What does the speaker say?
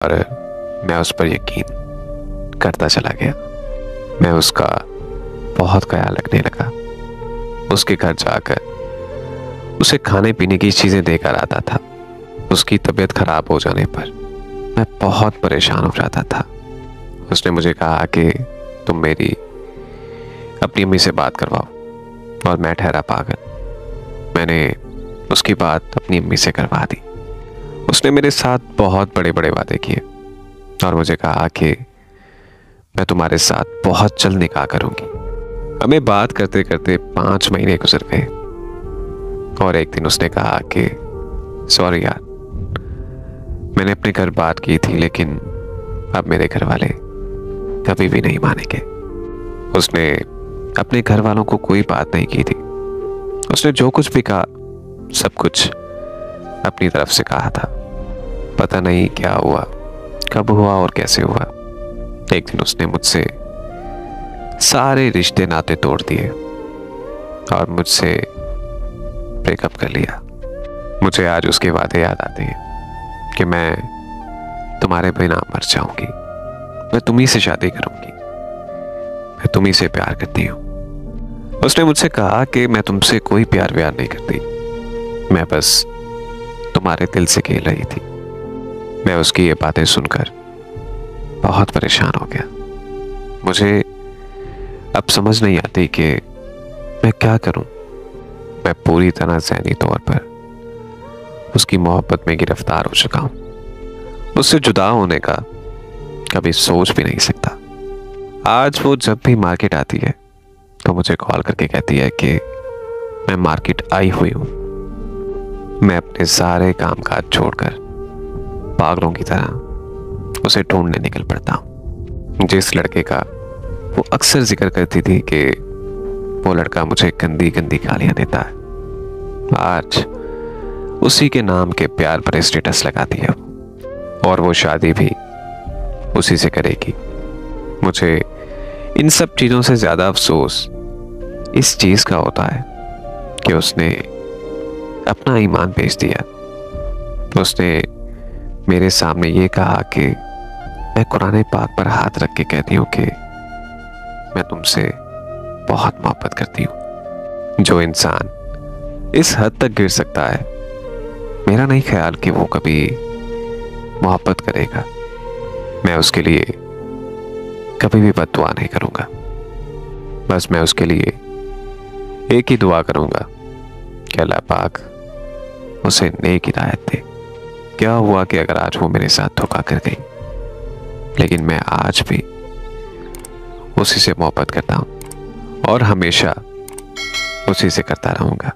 और मैं उस पर यकीन करता चला गया। मैं उसका बहुत ख्याल रखने लगा। उसके घर जाकर उसे खाने पीने की चीज़ें देकर आता था। उसकी तबीयत खराब हो जाने पर मैं बहुत परेशान हो जाता था। उसने मुझे कहा कि तुम मेरी अपनी अम्मी से बात करवाओ, और मैं ठहरा पागल। मैंने उसकी बात अपनी अम्मी से करवा दी। उसने मेरे साथ बहुत बड़े बड़े वादे किए और मुझे कहा कि मैं तुम्हारे साथ बहुत जल्द निकाह करूंगी। हमें बात करते करते 5 महीने गुजर गए और एक दिन उसने कहा कि सॉरी यार, मैंने अपने घर बात की थी, लेकिन अब मेरे घर वाले कभी भी नहीं मानेंगे। उसने अपने घर वालों को कोई बात नहीं की थी। उसने जो कुछ भी कहा सब कुछ अपनी तरफ से कहा था। पता नहीं क्या हुआ, कब हुआ और कैसे हुआ। एक दिन उसने मुझसे सारे रिश्ते नाते तोड़ दिए और मुझसे ब्रेकअप कर लिया। मुझे आज उसके वादे याद आते हैं कि मैं तुम्हारे बिना मर जाऊंगी, मैं तुम्ही से शादी करूंगी, मैं तुम्ही से प्यार करती हूँ। उसने मुझसे कहा कि मैं तुमसे कोई प्यार व्यार नहीं करती, मैं बस तुम्हारे दिल से खेल रही थी। मैं उसकी ये बातें सुनकर बहुत परेशान हो गया। मुझे अब समझ नहीं आती कि मैं क्या करूं। मैं पूरी तरह ज़हनी तौर पर उसकी मोहब्बत में गिरफ्तार हो चुका हूं। उससे जुदा होने का कभी सोच भी नहीं सकता। आज वो जब भी मार्केट आती है तो मुझे कॉल करके कहती है कि मैं मार्केट आई हुई हूं। मैं अपने सारे कामकाज छोड़कर पागलों की तरह उसे ढूंढने निकल पड़ता हूं। जिस लड़के का वो अक्सर जिक्र करती थी कि वो लड़का मुझे गंदी गंदी गालियां देता है, आज उसी के नाम के प्यार भरे स्टेटस लगाती है और वो शादी भी उसी से करेगी। मुझे इन सब चीज़ों से ज़्यादा अफसोस इस चीज़ का होता है कि उसने अपना ईमान बेच दिया। उसने मेरे सामने ये कहा कि मैं कुरान पाक पर हाथ रख के कहती हूँ कि मैं तुमसे बहुत मोहब्बत करती हूँ। जो इंसान इस हद तक गिर सकता है, मेरा नहीं ख्याल कि वो कभी मोहब्बत करेगा। मैं उसके लिए कभी भी बद्दुआ नहीं करूँगा। बस मैं उसके लिए एक ही दुआ करूँगा कि अल्लाह पाक उसे नेक हिदायत दे। क्या हुआ कि अगर आज वो मेरे साथ धोखा कर गई, लेकिन मैं आज भी उसी से मोहब्बत करता हूँ और हमेशा उसी से करता रहूँगा।